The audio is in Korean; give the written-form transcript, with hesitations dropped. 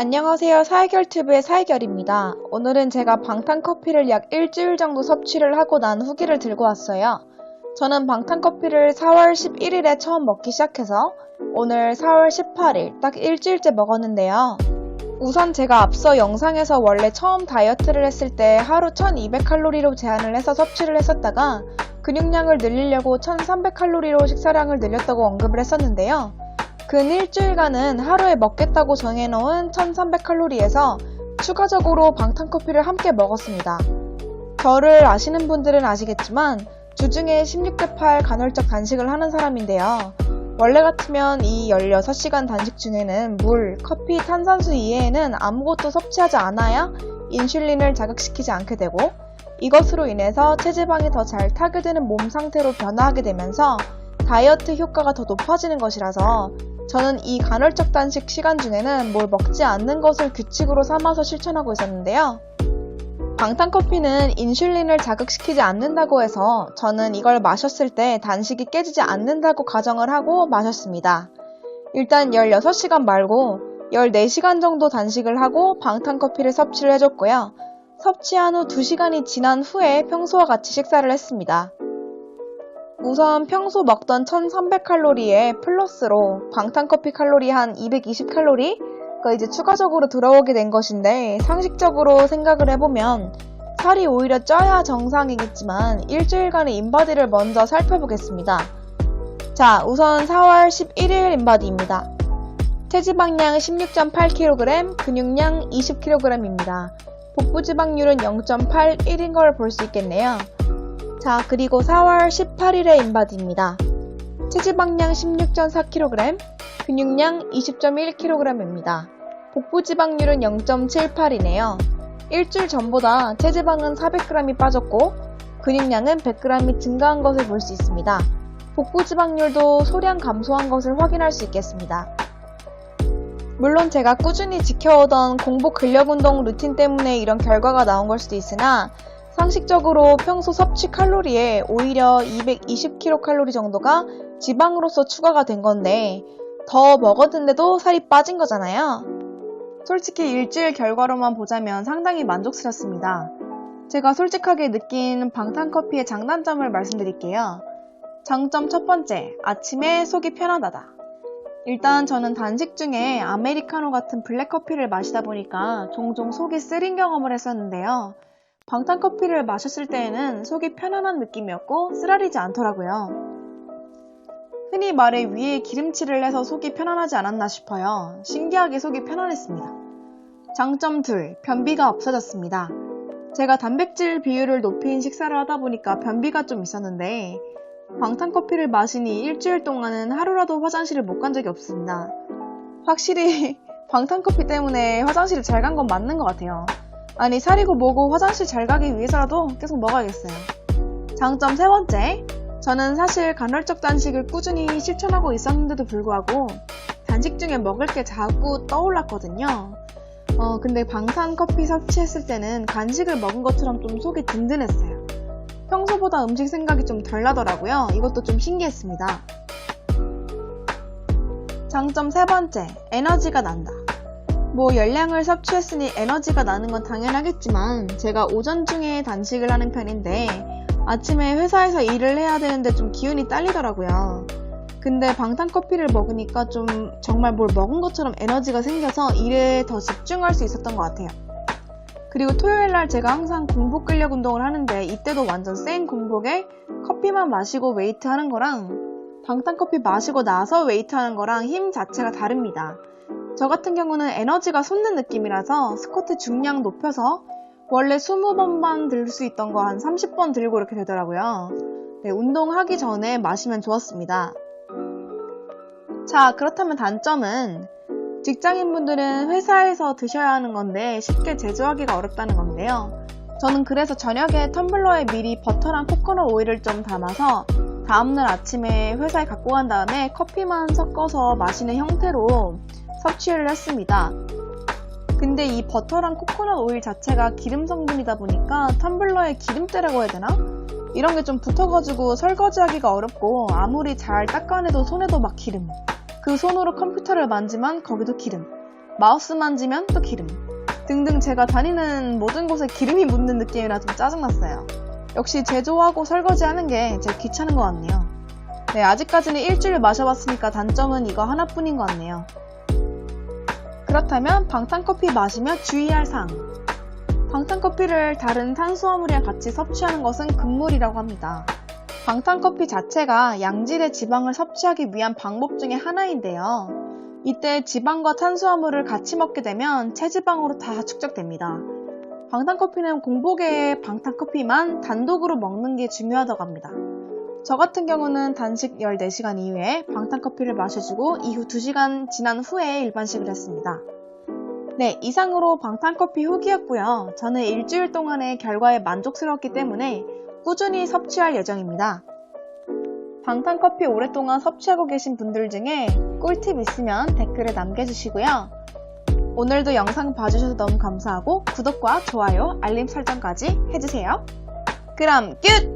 안녕하세요. 사이결튜브의 사이결입니다. 오늘은 제가 방탄커피를 약 일주일 정도 섭취를 하고 난 후기를 들고 왔어요. 저는 방탄커피를 4월 11일에 처음 먹기 시작해서 오늘 4월 18일 딱 일주일째 먹었는데요. 우선 제가 앞서 영상에서 원래 처음 다이어트를 했을 때 하루 1200칼로리로 제한을 해서 섭취를 했었다가 근육량을 늘리려고 1300칼로리로 식사량을 늘렸다고 언급을 했었는데요. 근 일주일간은 하루에 먹겠다고 정해놓은 1300칼로리에서 추가적으로 방탄커피를 함께 먹었습니다. 저를 아시는 분들은 아시겠지만 주중에 16대 8 간헐적 단식을 하는 사람인데요. 원래 같으면 이 16시간 단식 중에는 물, 커피, 탄산수 이외에는 아무것도 섭취하지 않아야 인슐린을 자극시키지 않게 되고 이것으로 인해서 체지방이 더 잘 타게되는 몸 상태로 변화하게 되면서 다이어트 효과가 더 높아지는 것이라서 저는 이 간헐적 단식 시간 중에는 뭘 먹지 않는 것을 규칙으로 삼아서 실천하고 있었는데요. 방탄커피는 인슐린을 자극시키지 않는다고 해서 저는 이걸 마셨을 때 단식이 깨지지 않는다고 가정을 하고 마셨습니다. 일단 16시간 말고 14시간 정도 단식을 하고 방탄커피를 섭취를 해줬고요. 섭취한 후 2시간이 지난 후에 평소와 같이 식사를 했습니다. 우선 평소 먹던 1300칼로리에 플러스로 방탄커피 칼로리 한 220칼로리가 이제 추가적으로 들어오게 된 것인데 상식적으로 생각을 해보면 살이 오히려 쪄야 정상이겠지만 일주일간의 인바디를 먼저 살펴보겠습니다. 자, 우선 4월 11일 인바디입니다. 체지방량 16.8kg, 근육량 20kg입니다. 복부지방률은 0.81인 걸 볼 수 있겠네요. 자, 그리고 4월 18일의 인바디입니다. 체지방량 16.4kg, 근육량 20.1kg입니다. 복부지방률은 0.78이네요. 일주일 전보다 체지방은 400g이 빠졌고 근육량은 100g이 증가한 것을 볼 수 있습니다. 복부지방률도 소량 감소한 것을 확인할 수 있겠습니다. 물론 제가 꾸준히 지켜오던 공복 근력운동 루틴 때문에 이런 결과가 나온 걸 수도 있으나 상식적으로 평소 섭취 칼로리에 오히려 220kcal 정도가 지방으로서 추가가 된 건데 더 먹었는데도 살이 빠진 거잖아요. 솔직히 일주일 결과로만 보자면 상당히 만족스럽습니다. 제가 솔직하게 느낀 방탄커피의 장단점을 말씀드릴게요. 장점 첫 번째, 아침에 속이 편하다. 일단 저는 단식 중에 아메리카노 같은 블랙커피를 마시다 보니까 종종 속이 쓰린 경험을 했었는데요. 방탄커피를 마셨을 때에는 속이 편안한 느낌이었고 쓰라리지 않더라고요. 흔히 말해 위에 기름칠을 해서 속이 편안하지 않았나 싶어요. 신기하게 속이 편안했습니다. 장점 둘, 변비가 없어졌습니다. 제가 단백질 비율을 높인 식사를 하다 보니까 변비가 좀 있었는데 방탄커피를 마시니 일주일 동안은 하루라도 화장실을 못 간 적이 없습니다. 확실히 방탄커피 때문에 화장실을 잘 간 건 맞는 것 같아요. 아니 살이고 뭐고 화장실 잘 가기 위해서라도 계속 먹어야겠어요. 장점 세 번째, 저는 사실 간헐적 단식을 꾸준히 실천하고 있었는데도 불구하고 단식 중에 먹을 게 자꾸 떠올랐거든요. 근데 방탄커피 섭취했을 때는 간식을 먹은 것처럼 좀 속이 든든했어요. 평소보다 음식 생각이 좀 덜 나더라고요. 이것도 좀 신기했습니다. 장점 세 번째, 에너지가 난다. 뭐 열량을 섭취했으니 에너지가 나는 건 당연하겠지만 제가 오전 중에 단식을 하는 편인데 아침에 회사에서 일을 해야 되는데 좀 기운이 딸리더라고요. 근데 방탄커피를 먹으니까 좀 정말 뭘 먹은 것처럼 에너지가 생겨서 일에 더 집중할 수 있었던 것 같아요. 그리고 토요일날 제가 항상 공복 근력 운동을 하는데 이때도 완전 센 공복에 커피만 마시고 웨이트 하는 거랑 방탄커피 마시고 나서 웨이트 하는 거랑 힘 자체가 다릅니다. 저 같은 경우는 에너지가 솟는 느낌이라서 스쿼트 중량 높여서 원래 20번만 들 수 있던 거 한 30번 들고 이렇게 되더라고요. 네, 운동하기 전에 마시면 좋았습니다. 자, 그렇다면 단점은 직장인분들은 회사에서 드셔야 하는 건데 쉽게 제조하기가 어렵다는 건데요. 저는 그래서 저녁에 텀블러에 미리 버터랑 코코넛 오일을 좀 담아서 다음날 아침에 회사에 갖고 간 다음에 커피만 섞어서 마시는 형태로 섭취를 했습니다. 근데 이 버터랑 코코넛 오일 자체가 기름 성분이다 보니까 텀블러에 기름때라고 해야 되나? 이런 게 좀 붙어가지고 설거지하기가 어렵고 아무리 잘 닦아내도 손에도 막 기름. 그 손으로 컴퓨터를 만지면 거기도 기름. 마우스 만지면 또 기름 등등 제가 다니는 모든 곳에 기름이 묻는 느낌이라 좀 짜증났어요. 역시 제조하고 설거지하는 게 제일 귀찮은 것 같네요. 네, 아직까지는 일주일 마셔봤으니까 단점은 이거 하나뿐인 것 같네요. 그렇다면 방탄커피 마시며 주의할 사항. 방탄커피를 다른 탄수화물이랑 같이 섭취하는 것은 금물이라고 합니다. 방탄커피 자체가 양질의 지방을 섭취하기 위한 방법 중에 하나인데요. 이때 지방과 탄수화물을 같이 먹게 되면 체지방으로 다 축적됩니다. 방탄커피는 공복에 방탄커피만 단독으로 먹는 게 중요하다고 합니다. 저 같은 경우는 단식 14시간 이후에 방탄커피를 마셔주고 이후 2시간 지난 후에 일반식을 했습니다. 네, 이상으로 방탄커피 후기였고요. 저는 일주일 동안의 결과에 만족스러웠기 때문에 꾸준히 섭취할 예정입니다. 방탄커피 오랫동안 섭취하고 계신 분들 중에 꿀팁 있으면 댓글에 남겨주시고요. 오늘도 영상 봐주셔서 너무 감사하고 구독과 좋아요, 알림 설정까지 해주세요. 그럼 끝!